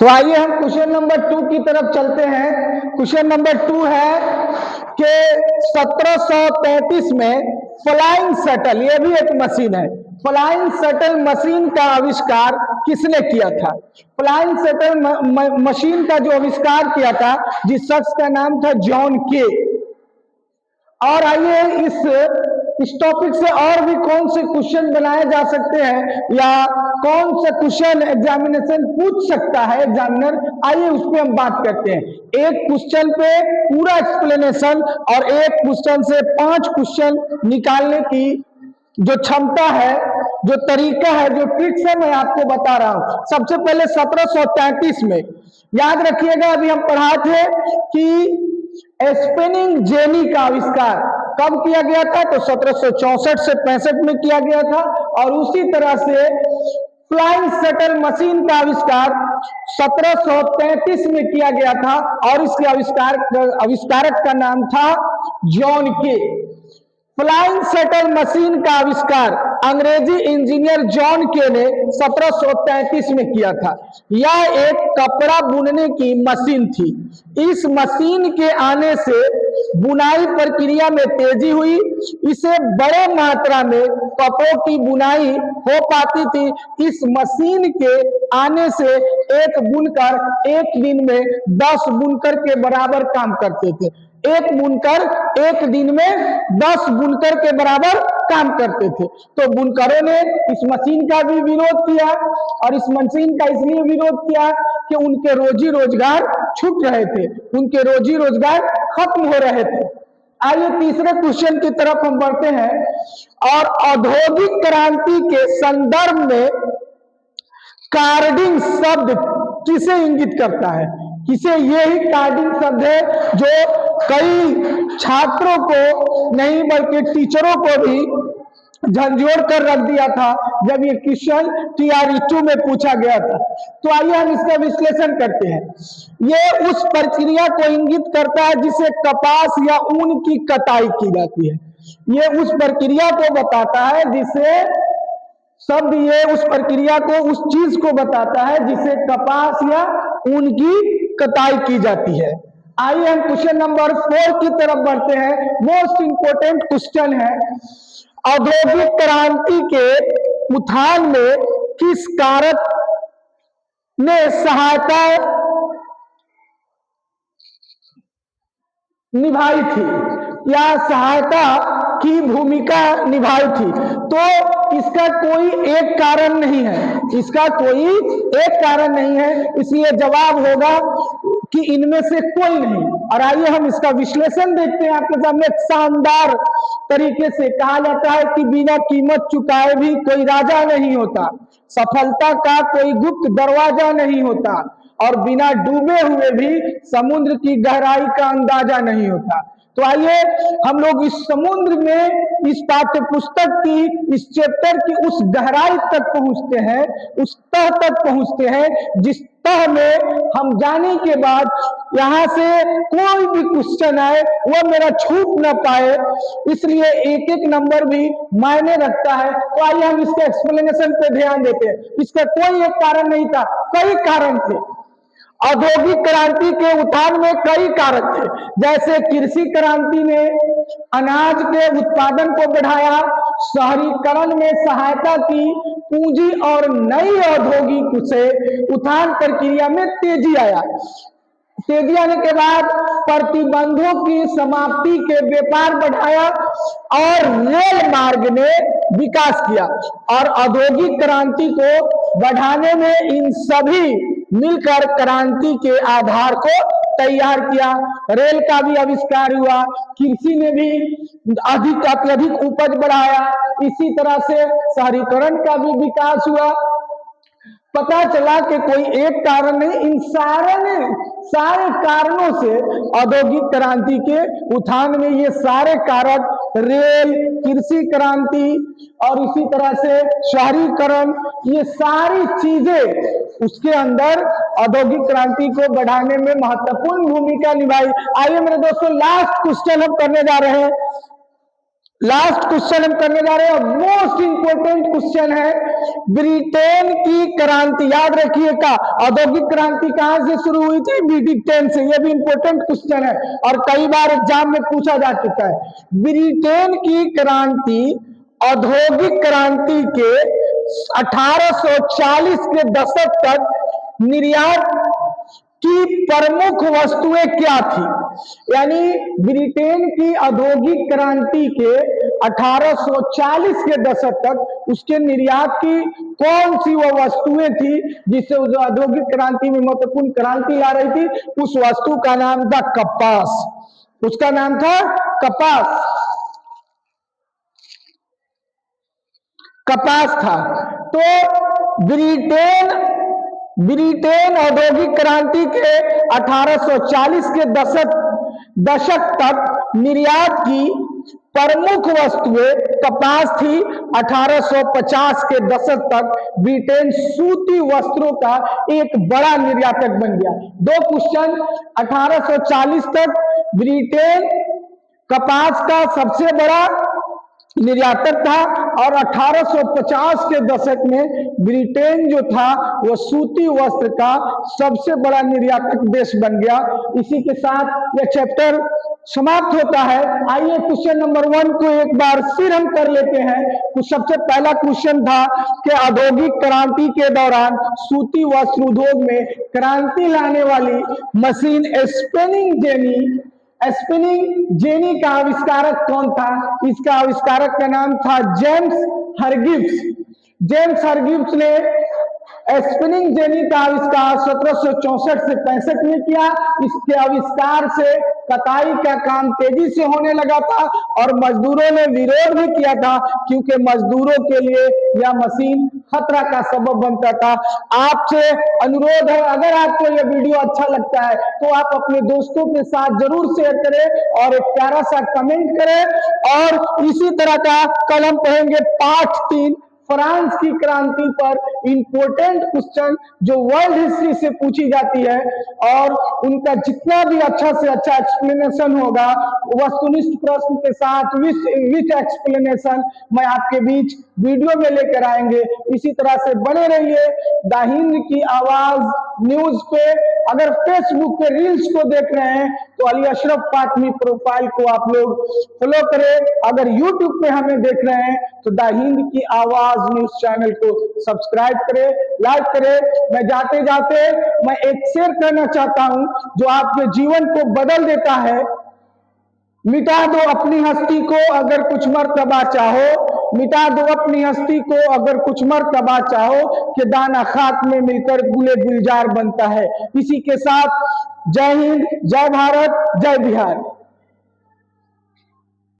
तो आइए हम क्वेश्चन नंबर 2 की तरफ चलते हैं। क्वेश्चन नंबर 2 है कि 1733 में फ्लाइंग शटल, ये भी एक मशीन है, फ्लाइंग शटल मशीन का आविष्कार किसने किया था? फ्लाइंग शटल मशीन का जो आविष्कार किया था, जिस शख्स का नाम था जॉन के। और आइए इस टॉपिक से और भी कौन से क्वेश्चन बनाए जा सकते हैं या कौन सा क्वेश्चन एग्जामिनेशन पूछ सकता है एग्जामिनर, आइए उस पर हम बात करते हैं। एक क्वेश्चन पे पूरा एक्सप्लेनेशन और एक क्वेश्चन से 5 क्वेश्चन निकालने की जो क्षमता है, जो तरीका है, जो ट्रिक्स है, मैं आपको बता रहा हूं। सबसे पहले 1733 में याद रखिएगा, अभी हम पढ़ा थे कि स्पिनिंग जेनी का आविष्कार कब किया गया था? तो 1764 से 65 में किया गया था। और उसी तरह से फ्लाइंग शटल मशीन का आविष्कार 1733 में किया गया था और इसके आविष्कारक का नाम था जॉन के। फ्लाइंग शटल मशीन का आविष्कार अंग्रेजी इंजीनियर जॉन के ने 1733 में किया था। यह एक कपड़ा बुनने की मशीन थी। इस मशीन के आने से बुनाई प्रक्रिया में तेजी हुई। इसे बड़े मात्रा में कपड़ों की बुनाई हो पाती थी। इस मशीन के आने से एक बुनकर एक दिन में 10 बुनकर के बराबर काम करते थे। एक बुनकर एक दिन में 10 बुनकर के बराबर काम करते थे। तो बुनकरों ने इस मशीन का भी विरोध किया और इस मशीन का इसलिए विरोध किया कि उनके रोजी रोजगार छूट रहे थे, उनके रोजी रोजगार खत्म हो रहे थे। आइए तीसरे क्वेश्चन की तरफ हम बढ़ते हैं। और औद्योगिक क्रांति के संदर्भ में कार्डिंग शब्द किसे इंगित करता है? किसे? यही कार्डिंग शब्द है जो कई छात्रों को नहीं बल्कि टीचरों को भी झंझोड़ कर रख दिया था जब ये क्वेश्चन TRE 2 में पूछा गया था। तो आइए हम इसका विश्लेषण करते हैं। ये उस प्रक्रिया को इंगित करता है जिसे कपास या ऊन की कटाई की जाती है। ये उस प्रक्रिया को बताता है जिसे शब्द, ये उस प्रक्रिया को, उस चीज को बताता है जिसे कपास या ऊन की कटाई की जाती है। आइए हम क्वेश्चन नंबर 4 की तरफ बढ़ते हैं। मोस्ट इंपोर्टेंट क्वेश्चन है, औद्योगिक क्रांति के उत्थान में किस कारक ने सहायता निभाई थी या सहायता की भूमिका निभाई थी? तो इसका कोई एक कारण नहीं है, इसका कोई एक कारण नहीं है, इसलिए जवाब होगा कि इनमें से कोई नहीं। और आइए हम इसका विश्लेषण देखते हैं आपके सामने। शानदार तरीके से कहा जाता है कि बिना कीमत चुकाए भी कोई राजा नहीं होता, सफलता का कोई गुप्त दरवाजा नहीं होता और बिना डूबे हुए भी समुद्र की गहराई का अंदाजा नहीं होता। तो आइए हम लोग इस समुद्र में, इस पाठ्य पुस्तक की, इस चैप्टर की उस गहराई तक पहुंचते हैं, उस तह तक पहुंचते हैं जिस तह में हम जाने के बाद यहां से कोई भी क्वेश्चन आए वो मेरा छूट ना पाए, इसलिए एक एक नंबर भी मायने रखता है। तो आइए हम इसके एक्सप्लेनेशन पे ध्यान देते हैं। इसका कोई एक कारण नहीं था, कई कारण थे। औद्योगिक क्रांति के उत्थान में कई कारक थे, जैसे कृषि क्रांति ने अनाज के उत्पादन को बढ़ाया, शहरीकरण में सहायता की, पूंजी और नई औद्योगिक से उत्थान प्रक्रिया में तेजी आया। तेजी आने के बाद प्रतिबंधों की समाप्ति के व्यापार बढ़ाया और रेल मार्ग ने विकास किया। और औद्योगिक क्रांति को बढ़ाने में इन सभी मिलकर क्रांति के आधार को तैयार किया। रेल का भी आविष्कार हुआ, कृषि ने भी अत्यधिक उपज बढ़ाया, इसी तरह से शहरीकरण का भी विकास हुआ। पता चला कि कोई एक कारण नहीं, इन सारे कारणों से औद्योगिक क्रांति के उत्थान में ये सारे कारक, रेल, कृषि क्रांति और इसी तरह से शहरीकरण, ये सारी चीजें उसके अंदर औद्योगिक क्रांति को बढ़ाने में महत्वपूर्ण भूमिका निभाई। आइए मेरे दोस्तों, लास्ट क्वेश्चन हम करने जा रहे हैं। लास्ट क्वेश्चन हम करने जा रहे हैं, मोस्ट इंपोर्टेंट क्वेश्चन है। ब्रिटेन की क्रांति, याद रखिएगा, औद्योगिक क्रांति कहां से शुरू हुई थी? ब्रिटेन से। यह भी इंपोर्टेंट क्वेश्चन है और कई बार एग्जाम में पूछा जा चुका है। ब्रिटेन की क्रांति औद्योगिक क्रांति के 1840 के दशक तक निर्यात की प्रमुख वस्तुएं क्या थी? यानी ब्रिटेन की औद्योगिक क्रांति के 1840 के दशक तक उसके निर्यात की कौन सी वो वस्तुएं थी जिससे उस औद्योगिक क्रांति में महत्वपूर्ण क्रांति ला रही थी? उस वस्तु का नाम था कपास। उसका नाम था कपास। कपास था। तो ब्रिटेन औद्योगिक क्रांति के 1840 के दशक तक निर्यात की प्रमुख वस्तुएं कपास थी। 1850 के दशक तक ब्रिटेन सूती वस्त्रों का एक बड़ा निर्यातक बन गया। दो क्वेश्चन, 1840 तक ब्रिटेन कपास का सबसे बड़ा निर्यातक था और 1850 के दशक में ब्रिटेन जो था वह सूती वस्त्र का सबसे बड़ा निर्यातक देश बन गया। इसी के साथ यह चैप्टर समाप्त होता है। आइए क्वेश्चन नंबर 1 को एक बार फिर हम कर लेते हैं। कुछ सबसे पहला क्वेश्चन था कि औद्योगिक क्रांति के दौरान सूती वस्त्र उद्योग में क्रांति लाने वाली मशीन स्पिनिंग जेनी का आविष्कारक कौन था? इसका आविष्कारक का नाम था जेम्स हरगिव्स। जेम्स हरगिव्स ने स्पिनिंग जेनी का आविष्कार 1764 से 65 में किया। इसके आविष्कार से कताई का काम तेजी से होने लगा था और मजदूरों ने विरोध भी किया था क्योंकि मजदूरों के लिए यह मशीन खतरा का सबब बनता था। आपसे अनुरोध है, अगर आपको यह वीडियो अच्छा लगता है तो आप अपने दोस्तों के साथ जरूर शेयर करें और एक प्यारा सा कमेंट करें। और इसी तरह का कल हम पढ़ेंगे पाठ 3 फ्रांस की क्रांति पर इंपोर्टेंट क्वेश्चन जो वर्ल्ड हिस्ट्री से पूछी जाती है और उनका जितना भी अच्छा से अच्छा एक्सप्लेनेशन होगा वस्तुनिष्ठ प्रश्न के साथ विथ एक्सप्लेनेशन मैं आपके बीच वीडियो में लेकर आएंगे। इसी तरह से बने रहिए द हिंद की आवाज न्यूज पे। अगर फेसबुक पे रील्स को देख रहे हैं तो अली अशरफ फातमी प्रोफाइल को आप लोग फॉलो करें। अगर यूट्यूब पे हमें देख रहे हैं तो द हिंद की आवाज न्यूज चैनल को सब्सक्राइब करें, लाइक करें। मैं जाते जाते मैं एक शेयर करना चाहता हूं जो आपके जीवन को बदल देता है। मिटा दो अपनी हस्ती को अगर कुछ मर्तबा चाहो, मिटा दो अपनी हस्ती को अगर कुछ मर्तबा चाहो कि दाना खाक में मिलकर गुले गुलजार बनता है। इसी के साथ जय हिंद, जय भारत, जय बिहार।